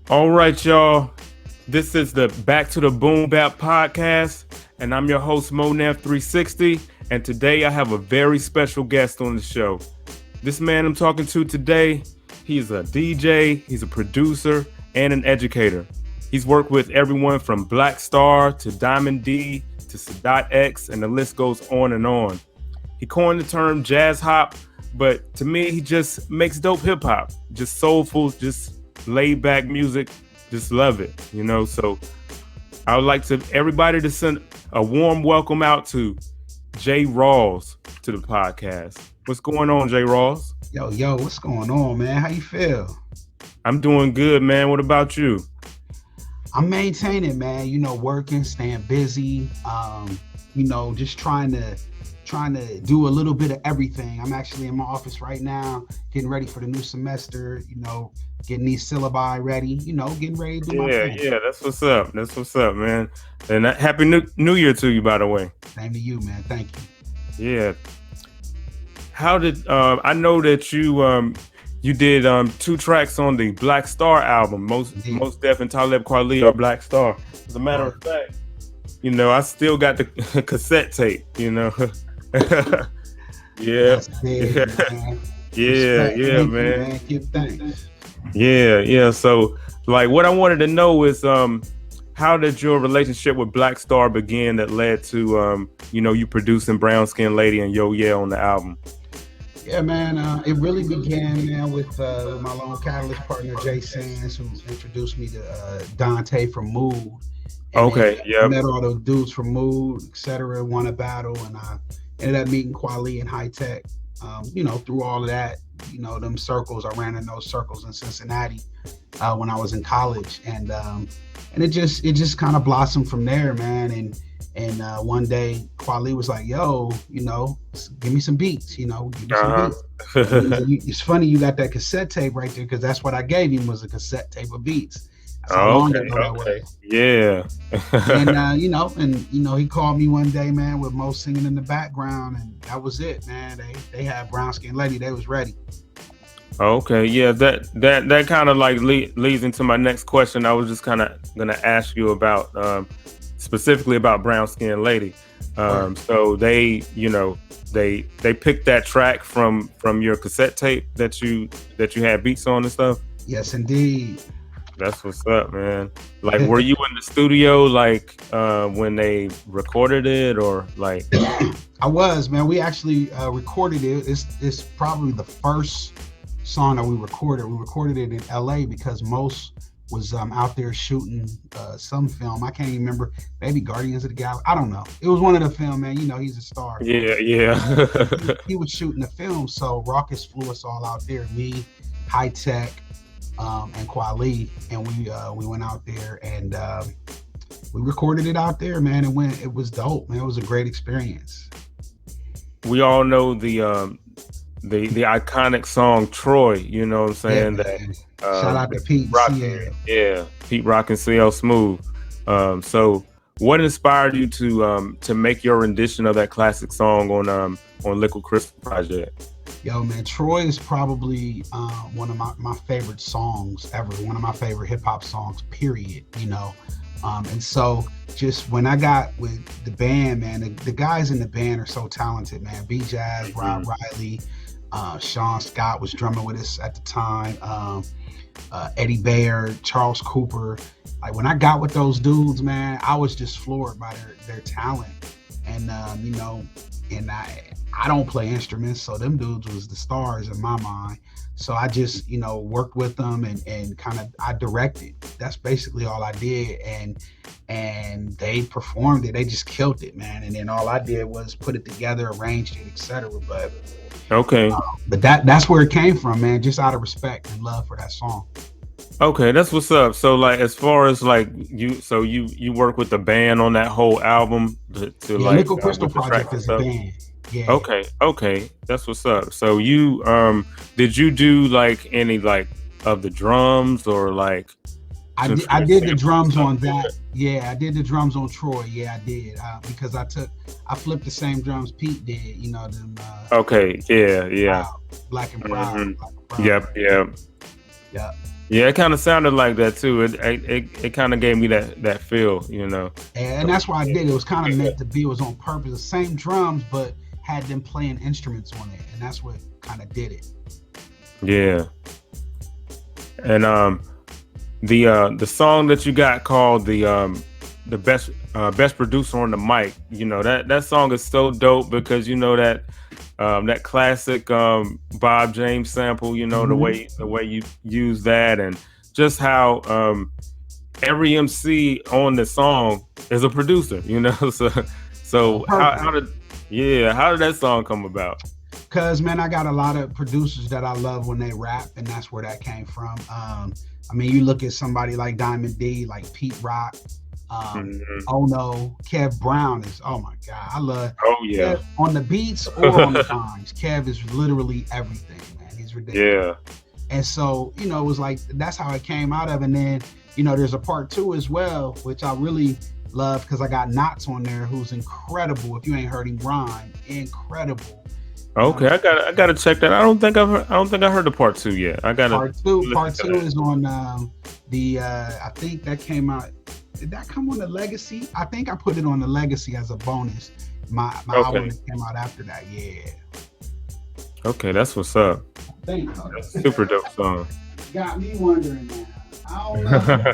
All right, y'all. This is the Back to the Boom Bap podcast, and I'm your host, Monev360. And today I have a very special guest on the show. This man I'm talking to today, he's a DJ, he's a producer, and an educator. He's worked with everyone from Black Star to Diamond D to Sadat X, and the list goes on and on. He coined the term jazz hop, but to me, he just makes dope hip hop, just soulful, just laid back music. Just love it, So I would like to everybody to send a warm welcome out to J. Rawls to the podcast. What's going on, J. Rawls? Yo, what's going on, man? How you feel? I'm doing good, man. What about you? I'm maintaining, man. Working, staying busy. Just trying to do a little bit of everything. I'm actually in my office right now, getting ready for the new semester. Getting these syllabi ready. Getting ready to do my thing. Yeah. That's what's up. Man. And happy New Year to you, by the way. Same to you, man. Thank you. Yeah. How did I know that you did 2 tracks on the Black Star album, Most Def and Talib Kweli are Black Star. As a matter of fact, I still got the cassette tape. Yeah. That's big, man. Yeah, man. Give thanks. Yeah. So, what I wanted to know is, how did your relationship with Black Star begin that led to, you producing Brown Skin Lady and Yo Yeah on the album? Yeah, man. It really began, man, with my long catalyst partner Jay Sands, who introduced me to Dante from Mood. Okay, yeah. I met all those dudes from Mood, etc. Won a battle, and I ended up meeting Kweli and High Tech. Through all of that, them circles. I ran in those circles in Cincinnati when I was in college, and it just kind of blossomed from there, man. And one day Kweli was like, "Yo, give me some beats. Give me some beats." It's funny you got that cassette tape right there, because that's what I gave him, was a cassette tape of beats. Okay. Yeah. And he called me one day, man, with Mo singing in the background, and that was it, man. They had Brown Skin Lady. They was ready. Okay, yeah, that kind of leads into my next question. I was just kind of gonna ask you about specifically about Brown Skin Lady. So they picked that track from your cassette tape that you had beats on and stuff. Yes, indeed. That's what's up, man. Were you in the studio when they recorded it, or I was, man. We actually recorded it. It's probably the first song that we recorded. We recorded it in LA because Most was out there shooting some film. I can't even remember. Maybe Guardians of the Galaxy. I don't know. It was one of the film, man. He's a star. Yeah. he was shooting the film, so Raucus flew us all out there. Me, High Tech, and Kweli, and we went out there and we recorded it out there, man. It was dope, man. It was a great experience. We all know the iconic song Troy, you know what I'm saying? Yeah, shout out to Pete Rock, and yeah, Pete Rock and CL Smooth. So what inspired you to make your rendition of that classic song on Liquid Crystal Project? Yo, man, Troy is probably one of my favorite songs ever. One of my favorite hip hop songs, period. And so just when I got with the band, man, the guys in the band are so talented, man. B Jazz, Rob Riley, Sean Scott was drumming with us at the time. Eddie Bayer, Charles Cooper. When I got with those dudes, man, I was just floored by their talent. And and I don't play instruments, so them dudes was the stars in my mind. So I just, worked with them and kind of I directed. That's basically all I did, and they performed it. They just killed it, man. And then all I did was put it together, arranged it, etc. But okay, but that's where it came from, man. Just out of respect and love for that song. Okay, that's what's up. So as far as you work with the band on that whole album to Liquid Crystal Project is a band. Yeah. Okay, that's what's up. So you did you do any of the drums or I did the drums on that. Yeah, I did the drums on Troy. Yeah, I did because I flipped the same drums Pete did. Them. Okay. Yeah. Black and Proud. Mm-hmm. Yep. Yeah. Yeah, it kind of sounded like that too. It kind of gave me that feel, you know. And that's why I did it. It was kind of meant to be. It was on purpose. The same drums, but had them playing instruments on it, and that's what kind of did it. Yeah. And the song that you got called the best producer on the mic, you know, that song is so dope because you know that that classic Bob James sample, you know, the way you use that, and just how every MC on the song is a producer, you know. So how did that song come about? Because, man, I got a lot of producers that I love when they rap, and that's where that came from. I mean, you look at somebody like Diamond D, like Pete Rock, Oh No, Kev Brown is, oh my God, I love Kev on the beats or on the rhymes. Kev is literally everything, man. He's ridiculous. Yeah. And so, you know, it was like, that's how it came out of. And then, you know, there's a part 2 as well, which I really love because I got Knots on there, who's incredible. If you ain't heard him rhyme, incredible. Okay, I gotta check that. I don't think I heard the part 2 yet. I gotta part two is on I think that came out. Did that come on the Legacy? I think I put it on the Legacy as a bonus. My album that came out after that. Yeah. Okay, that's what's up. That's a super dope song. Got me wondering now. I don't know.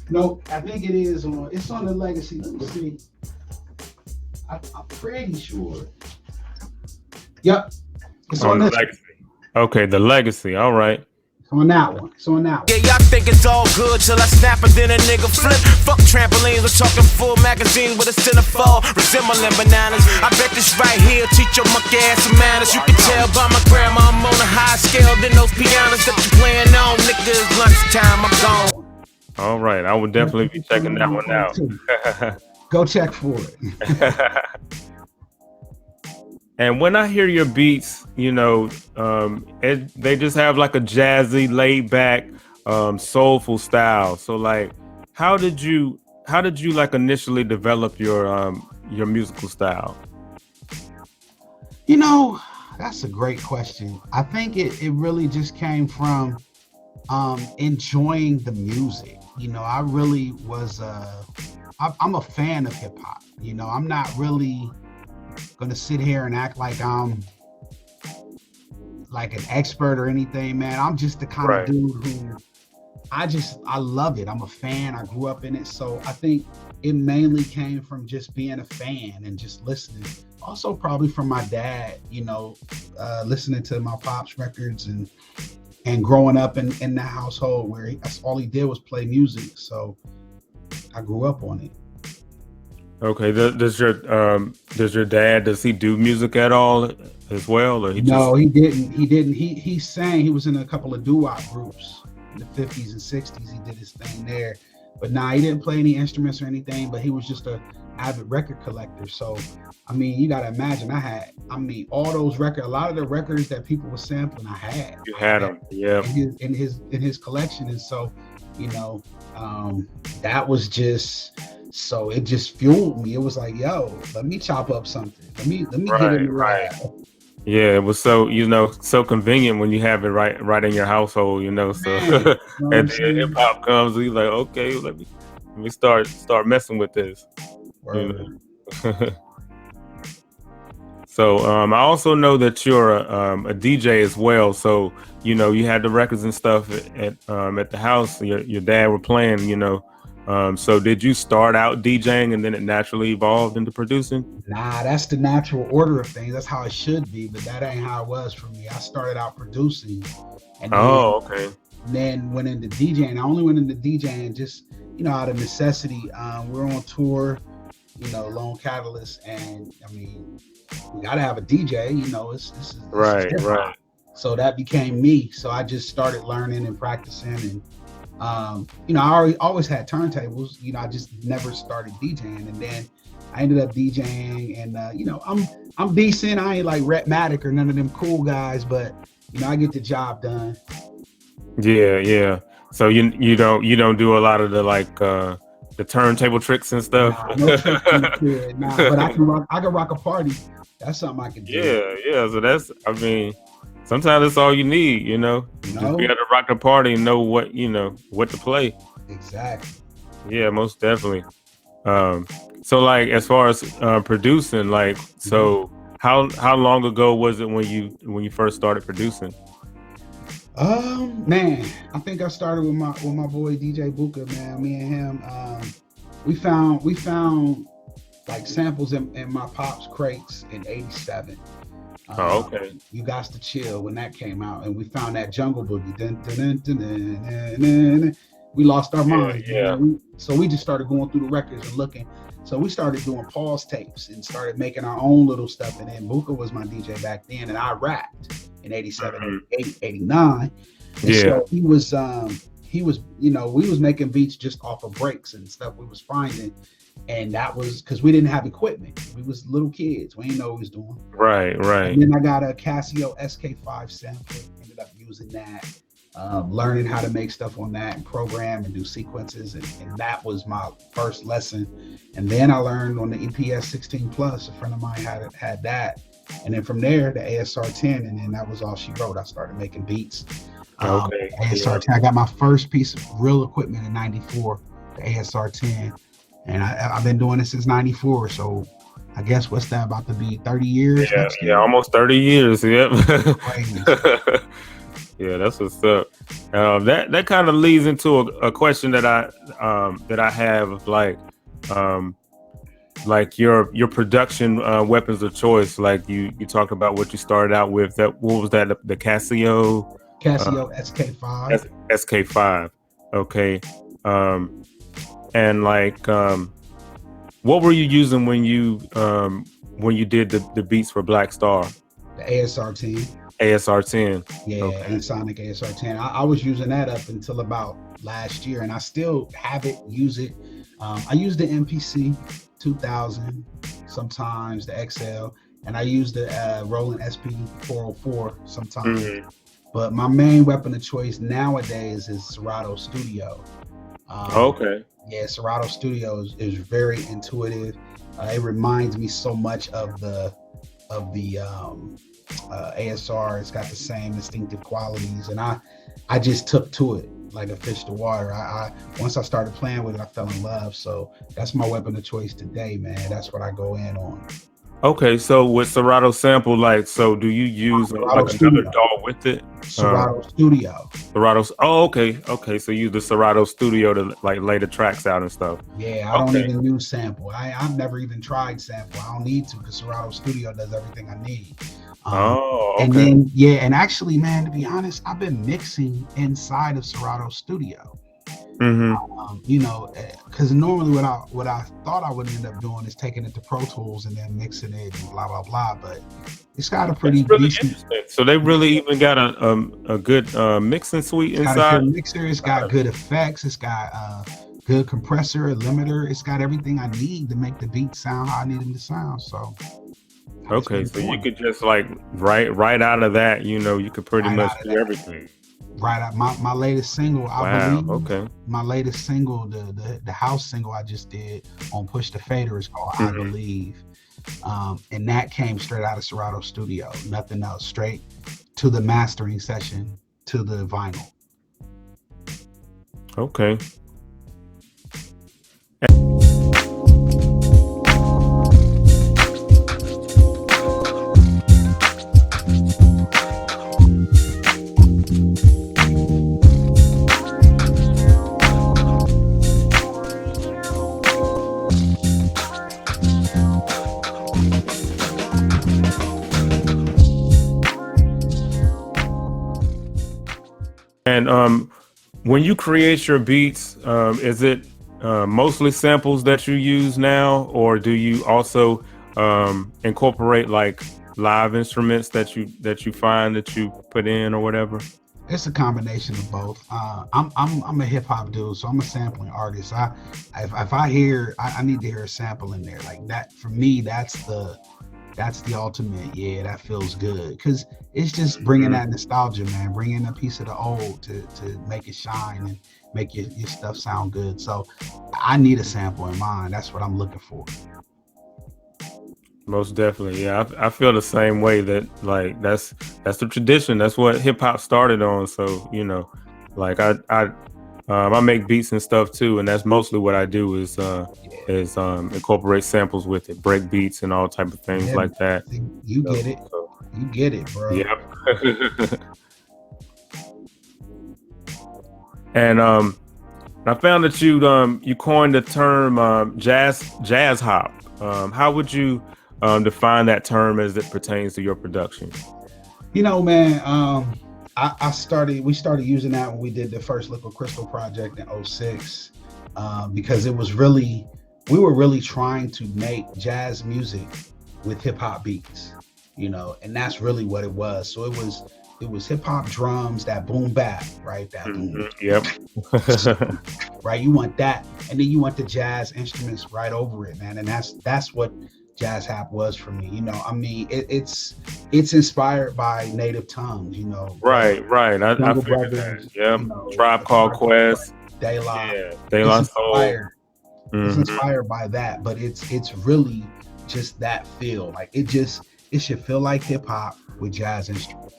No, I think it is on. It's on the Legacy. Let me see. I'm pretty sure. Yep. It's on the Legacy. Okay, the Legacy. All right. It's on that one. Yeah, y'all think it's all good till I snap and then a nigga flip. Fuck trampolines, we're talking full magazines with a centerfold resembling bananas. I bet this right here teach your monkey ass some manners. You can tell by my grandma I'm on a high scale than those pianos that you playing on. Niggas, lunchtime, I'm gone. All right, I would definitely be checking that one out. Go check for it. And when I hear your beats, you know, they just have like a jazzy, laid back, soulful style. So like, how did you like initially develop your musical style? You know, that's a great question. I think it really just came from enjoying the music. You know, I really was I'm a fan of hip hop. You know, I'm not really gonna sit here and act like I'm like an expert or anything, man. I'm just the kind of dude who I love it. I'm a fan. I grew up in it. So I think it mainly came from just being a fan and just listening. Also probably from my dad, you know, listening to my pop's records and growing up in the household where that's all he did was play music. So I grew up on it. Okay. Does your dad, does he do music at all as well, or he didn't. He sang. He was in a couple of doo-wop groups in the 50s and 60s. He did his thing there, but he didn't play any instruments or anything. But he was just a avid record collector. So I mean, you gotta imagine. All those records. A lot of the records that people were sampling, I had. You had them, yeah. In his collection, and so, you know, that was just. So it just fueled me. It was like, yo, let me chop up something. Let me get it right. Yeah, it was so, you know, so convenient when you have it right in your household, you know. So and then hip hop comes, he's like, okay, let me start messing with this. You know? So I also know that you're a DJ as well. So, you know, you had the records and stuff at the house. Your dad were playing, you know. So did you start out DJing and then it naturally evolved into producing? Nah, that's the natural order of things. That's how it should be, but that ain't how it was for me. I started out producing. And then went into DJing. I only went into DJing just, you know, out of necessity. We're on tour, you know, Lone Catalyst, and I mean, we gotta have a DJ, you know, this is right. So that became me. So I just started learning and practicing, and you know, I always had turntables. You know, I just never started DJing, and then I ended up DJing, and you know, I'm decent. I ain't like Rhetmatic or none of them cool guys, but you know, I get the job done. Yeah. So you don't do a lot of the like the turntable tricks and stuff. No tricks, but I can rock a party. That's something I can do. Yeah. So that's, I mean, sometimes that's all you need, you know. Just be able to rock the party and know what to play. Exactly. Yeah, most definitely. So like as far as producing, like, so how long ago was it when you first started producing? Man, I think I started with my boy DJ Buka, man. Me and him, we found like samples in my pop's crates in '87. Okay. You Got to Chill when that came out, and we found that Jungle Boogie. Dun, dun, dun, dun, dun, dun, dun. We lost our minds. Yeah. So we just started going through the records and looking. So we started doing pause tapes and started making our own little stuff. And then Buka was my DJ back then, and I rapped in '87, '88, '89. And so he was, we was making beats just off of breaks and stuff we was finding. And that was because we didn't have equipment. We was little kids. We didn't know what we was doing. Right. And then I got a Casio SK5 sample. Ended up using that, learning how to make stuff on that and program and do sequences. And that was my first lesson. And then I learned on the EPS 16 Plus. A friend of mine had that. And then from there, the ASR 10. And then that was all she wrote. I started making beats. Okay. ASR 10. I got my first piece of real equipment in '94, the ASR 10. And I've been doing it since '94, so I guess what's that about to be 30 years? Yeah, almost 30 years. Yep. Yeah, that's what's up. That kind of leads into a question that I have, like your production weapons of choice. Like you talked about what you started out with. What was that? The Casio SK5. SK5. Okay. And like, what were you using when you did the beats for Black Star? The ASR 10. ASR 10. Yeah, okay. And Sonic ASR 10. I was using that up until about last year, and I still have it, use it. I use the MPC 2000, sometimes the XL, and I use the Roland SP 404 sometimes. Mm-hmm. But my main weapon of choice nowadays is Serato Studio. Okay. Yeah, Serato Studio is very intuitive. It reminds me so much of the ASR. It's got the same distinctive qualities, and I just took to it like a fish to water. I once I started playing with it, I fell in love. So that's my weapon of choice today, man. That's what I go in on. Okay, so with Serato sample, like, so do you use like another DAW with it? Serato Studio. Serato's. Oh, okay. So you use the Serato Studio to like lay the tracks out and stuff. Yeah, I don't even use sample. I've never even tried sample. I don't need to because Serato Studio does everything I need. Okay. And then and actually, man, to be honest, I've been mixing inside of Serato Studio. Mm-hmm. Because normally what I thought I would end up doing is taking it to Pro Tools and then mixing it and blah blah blah. But it's got a pretty decent. So they really even got a good mixing suite inside. It's got a good mixer. It's got good effects. It's got good compressor, a limiter. It's got everything I need to make the beat sound how I need them to sound. So. Okay, so you could just like right out of that, you could pretty much do everything. Right out my latest single, I believe. Okay. My latest single, the house single I just did on Push the Fader is called I Believe. And that came straight out of Serato Studio, nothing else, straight to the mastering session to the vinyl. Okay. And when you create your beats, is it mostly samples that you use now, or do you also incorporate like live instruments that you find that you put in or whatever? It's a combination of both. I'm a hip hop dude, so I'm a sampling artist. If I hear, I need to hear a sample in there like that. For me, that's the ultimate. Yeah, that feels good because it's just bringing that nostalgia, man. Bringing a piece of the old to make it shine and make your stuff sound good. So I need a sample in mind. That's what I'm looking for. Most definitely. Yeah, I feel the same way. That like that's the tradition. That's what hip hop started on. So like I make beats and stuff too, and that's mostly what I do is incorporate samples with it, break beats and all type of things like that. You get it. You get it, bro. Yep. And I found that you coined the term jazz hop. How would you define that term as it pertains to your production? Man, we started using that when we did the first Liquid Crystal project in 2006, because we were really trying to make jazz music with hip hop beats, and that's really what it was. So it was hip hop drums, that boom bap, right? That boom. Yep. Right. You want that, and then you want the jazz instruments right over it, man. And that's what jazz hop was for me. It's inspired by native tongues, Right. I figured that. Yep. Tribe Called Quest. De La. Yeah. De La Soul. It's inspired by that, but it's really just that feel. Like it should feel like hip hop with jazz instruments.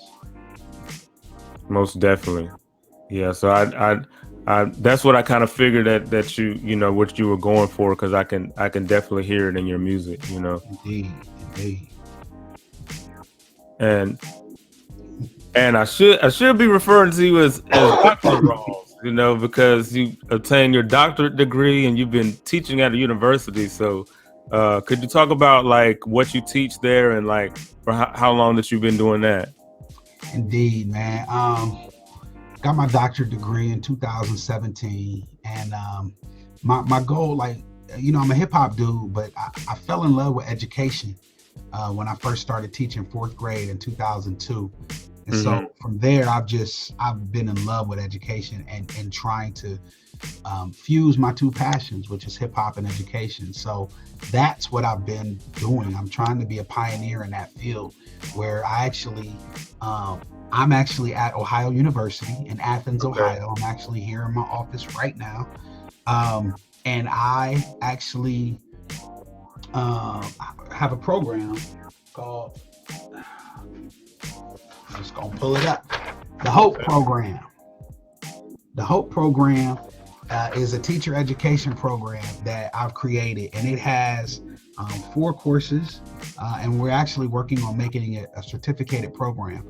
Most definitely. Yeah. So I that's what I kind of figured that you what you were going for, because I can definitely hear it in your music, Indeed. And I should be referring to you as Dr. Rawls, because you obtained your doctorate degree and you've been teaching at a university. So could you talk about like what you teach there and like for how long that you've been doing that? Indeed, man. Got my doctorate degree in 2017, and my goal, like, I'm a hip hop dude, but I fell in love with education when I first started teaching 4th grade in 2002, and so from there I've been in love with education and trying to fuse my two passions, which is hip hop and education. So that's what I've been doing. I'm trying to be a pioneer in that field, where I'm actually at Ohio University in Athens, Ohio. I'm actually here in my office right now. And I actually have a program called, I'm just gonna pull it up, the Hope Program. The Hope Program is a teacher education program that I've created, and it has 4 courses, and we're actually working on making it a certificated program.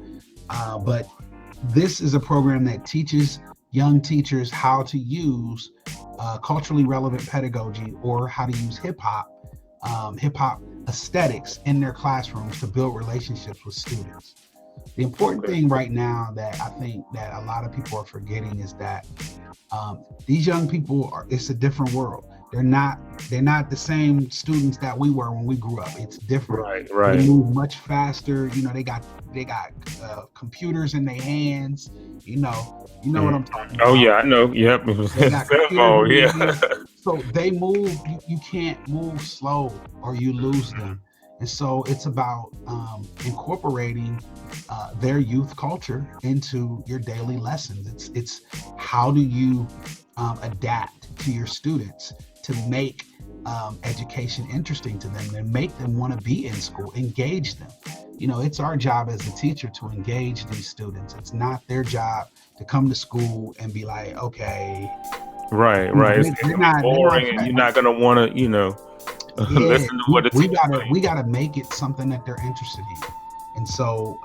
But this is a program that teaches young teachers how to use culturally relevant pedagogy, or how to use hip hop aesthetics in their classrooms to build relationships with students. The important thing right now that I think that a lot of people are forgetting is that these young people it's a different world. They're not the same students that we were when we grew up. It's different. Right. They move much faster. They got computers in their hands. You know what I'm talking about. Oh yeah, I know. Yep. Yeah. So they move. You can't move slow or you lose them. And so it's about incorporating their youth culture into your daily lessons. It's how do you adapt to your students to make education interesting to them and make them want to be in school, engage them. It's our job as a teacher to engage these students. It's not their job to come to school and be like, okay. Right. It's boring, and you're not gonna want to, listen to what we gotta make it something that they're interested in. And so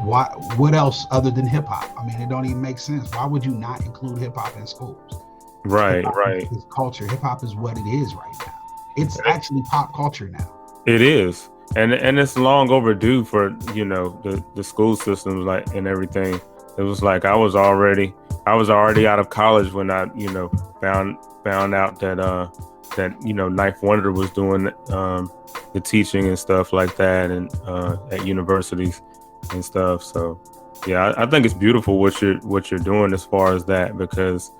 what else other than hip hop? I mean, it don't even make sense. Why would you not include hip hop in schools? Right. It's culture. Hip hop is what it is right now. It's actually pop culture now. It is. And it's long overdue for, the school systems, like, and everything. It was like I was already out of college when I, found out that Knife Wonder was doing the teaching and stuff like that, and at universities and stuff. So yeah, I think it's beautiful what you're doing as far as that, because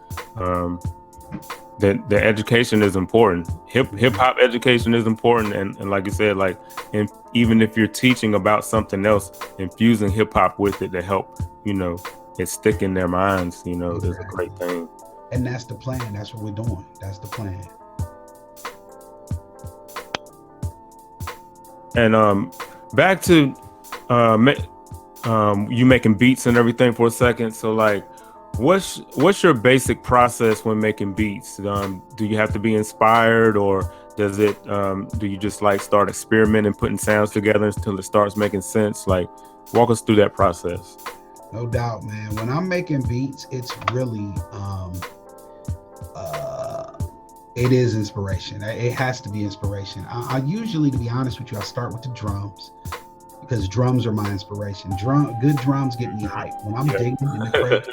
the education is important. Hip hop education is important, and like you said, like, and even if you're teaching about something else, infusing hip hop with it to help it stick in their minds, exactly. Is a great thing. And that's the plan. That's what we're doing. That's the plan. And back to you making beats and everything for a second. So like, what's your basic process when making beats? Do you have to be inspired, or does it do you just like start experimenting, putting sounds together until it starts making sense? Like, walk us through that process. No doubt, man. When I'm making beats, it's really it is inspiration. It has to be inspiration. I usually, to be honest with you, I start with the drums, because drums are my inspiration. Good drums get me hyped. When I'm digging in the crate,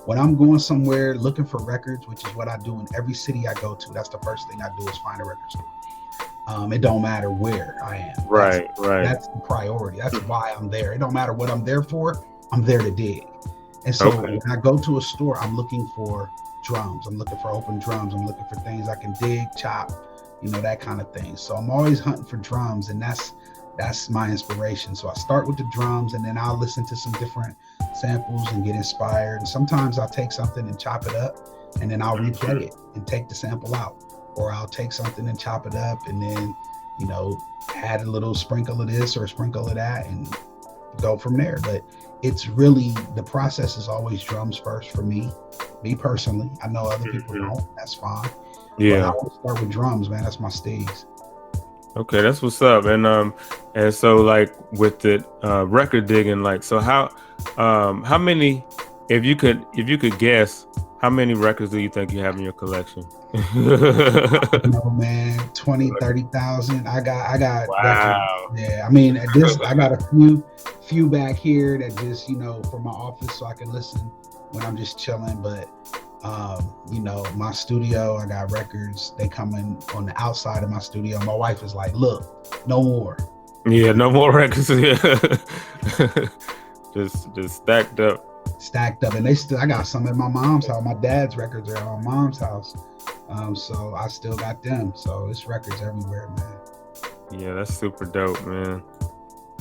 when I'm going somewhere looking for records, which is what I do in every city I go to, that's the first thing I do is find a record store. It don't matter where I am. Right. That's the priority. That's why I'm there. It don't matter what I'm there for. I'm there to dig. And so when I go to a store, I'm looking for drums. I'm looking for open drums. I'm looking for things I can dig, chop, that kind of thing. So I'm always hunting for drums, and that's my inspiration. So I start with the drums, and then I'll listen to some different samples and get inspired. And sometimes I'll take something and chop it up, and then I'll replay it and take the sample out. Or I'll take something and chop it up and then, add a little sprinkle of this or a sprinkle of that and go from there. But it's really, the process is always drums first for me personally. I know other people don't, that's fine. Yeah. But I always start with drums, man. That's my steez. Okay, that's what's up. And so like with the record digging, like, so how many, if you could guess, how many records do you think you have in your collection? Man, 20, 30,000. I got wow. Records. Yeah, I mean, I got a few back here that just, for my office, so I can listen when I'm just chilling. But my studio, I got records. They come in on the outside of my studio. My wife is like, look, no more. Yeah, no more records. just stacked up. And I got some in my mom's house. My dad's records are at my mom's house. So I still got them. So it's records everywhere, man. Yeah, that's super dope, man.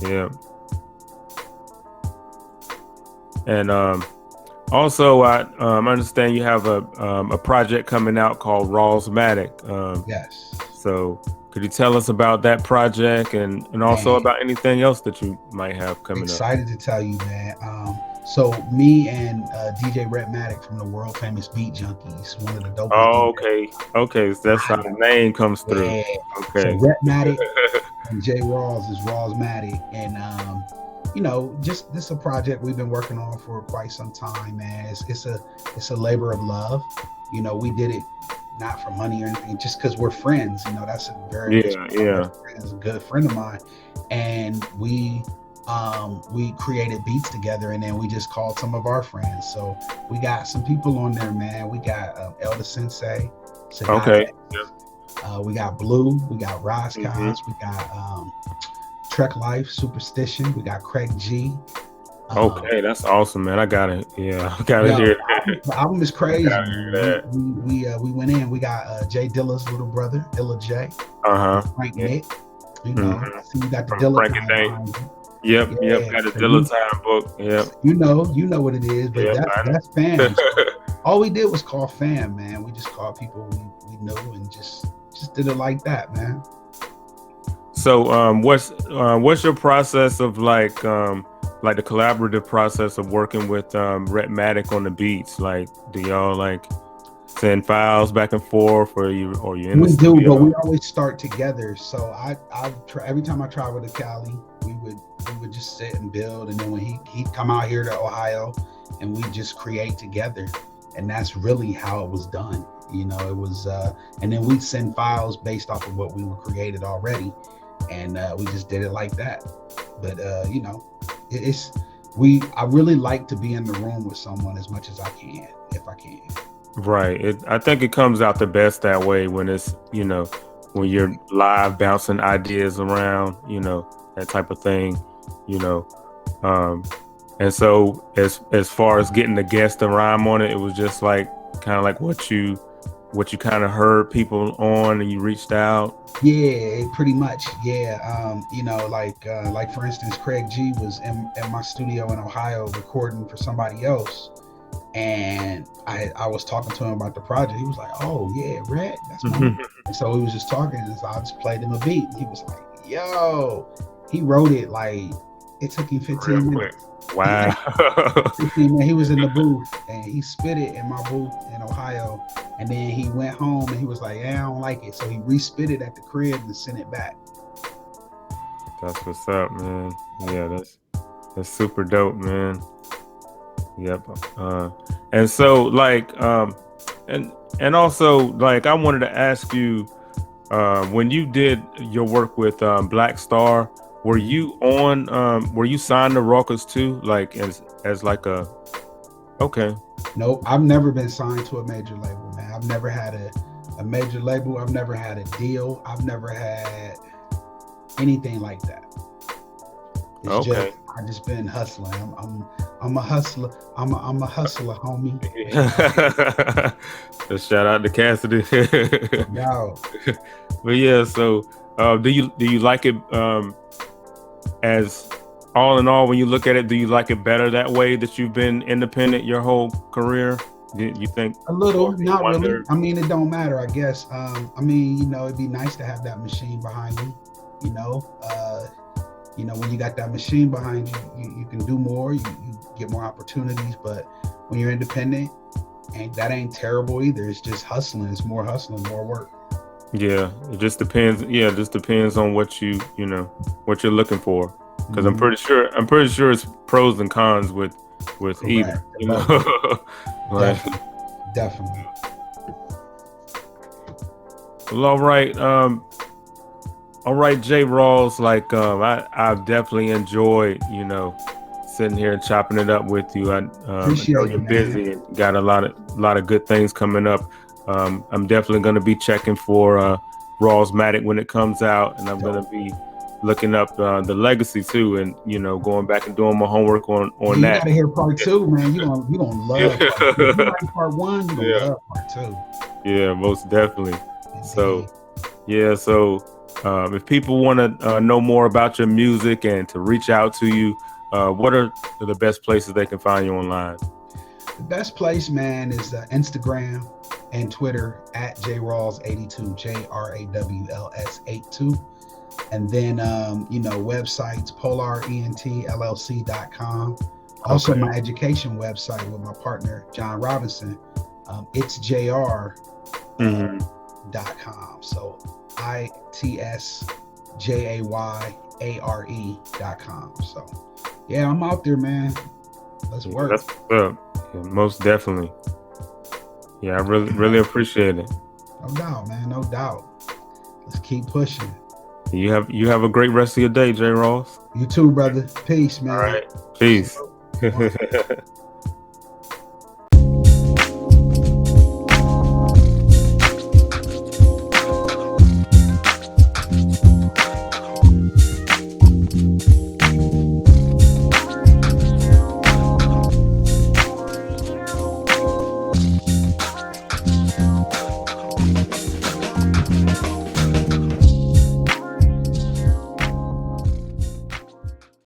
Yeah. And also, I understand you have a project coming out called Rawls. Yes. So could you tell us about that project and also about anything else that you might have coming up? Excited to tell you, man. So me and DJ Rhetmatic from the world famous Beat Junkies, one of the dope. Oh, okay. So that's how the name comes through. Yeah. Okay. So Rhetmatic and J Rawls is Rawlsmatic, and just this is a project we've been working on for quite some time, man. It's a labor of love. We did it not for money or anything, just because we're friends. That's a very He's a good friend of mine, and we created beats together, and then we just called some of our friends. So we got some people on there, man. We got Elder Sensei, Serato, okay. We got Blue, we got Roscos, we got Trek Life, Superstition, we got Craig G. Okay, that's awesome, man. I gotta hear that. The album is crazy. We We went in. We got Jay Dilla's little brother, Dilla J. Frank Nick. I see you got the Dilla time. Yep, got a Dilla time book. Yep. You know what it is, but that's fam. All we did was call fam, man. We just called people we knew and just did it like that, man. So what's your process of like the collaborative process of working with Rhetmatic on the beats? Like, do y'all like send files back and forth, or you in the studio? We do, but we always start together. So I every time I travel to Cali, we would just sit and build, and then when he'd come out here to Ohio, and we just create together, and that's really how it was done. It was, and then we'd send files based off of what we were created already, and we just did it like that. But I really like to be in the room with someone as much as I can, if I can. Right. I think it comes out the best that way when it's, when you're live bouncing ideas around, that type of thing, and so as far as getting the guest to rhyme on it was just like kind of like what you kind of heard people on and you reached out. Yeah, pretty much. Yeah. Like for instance, Craig G was in my studio in Ohio recording for somebody else, and I was talking to him about the project. He was like, oh yeah, Red, that's my and so we was just talking, and so I just played him a beat, and he was like, Yo, he wrote it like it took him 15 minutes. Wow. 15 minutes. He was in the booth and he spit it in my booth in Ohio. And then he went home and he was like, yeah, I don't like it. So he respit it at the crib and sent it back. That's what's up, man. Yeah, that's super dope, man. Yep. And so like and also like I wanted to ask you, when you did your work with Black Star, were you signed to Rawls too, like as like a okay? Nope, I've never been signed to a major label, man. I've never had a major label. I've never had a deal. I've never had anything like that. It's just I just been hustling. I'm a hustler. I'm a hustler, homie. So shout out to Cassidy. Yo. But yeah, so do you like it as all in all, when you look at it, do you like it better that way that you've been independent your whole career? You think a little, not really. I mean, it don't matter, I guess. I mean, you know, it'd be nice to have that machine behind you. You know, when you got that machine behind you, you can do more. You get more opportunities. But when you're independent, that ain't terrible either. It's just hustling. It's more hustling, more work. Yeah, it just depends. Yeah, it just depends on what what you're looking for. Because I'm pretty sure it's pros and cons with Correct. either. You know, right? Definitely. Well, all right, J. Rawls. Like, I've definitely enjoyed, sitting here and chopping it up with you. I know you're busy and got a lot of good things coming up. I'm definitely going to be checking for Rawlsmatic when it comes out, and I'm going to be looking up the legacy too, and going back and doing my homework on that. You gotta hear part 2, man. You gonna love part 2. You like part 1, you gonna love part 2. Yeah, most definitely. Indeed. So if people want to know more about your music and to reach out to you, what are the best places they can find you online? The best place, man, is Instagram and Twitter at JRawls82, JRAWLS82. And then, websites, PolarEntLLC.com. Also, my education website with my partner, John Robinson, it's JR.com. So ITSJAYARE.com. So, yeah, I'm out there, man. Let's work. That's yeah, most definitely. Yeah, I really appreciate it. No doubt, man. No doubt. Let's keep pushing. You have a great rest of your day, J. Rawls. You too, brother. Peace, man. All right. Peace.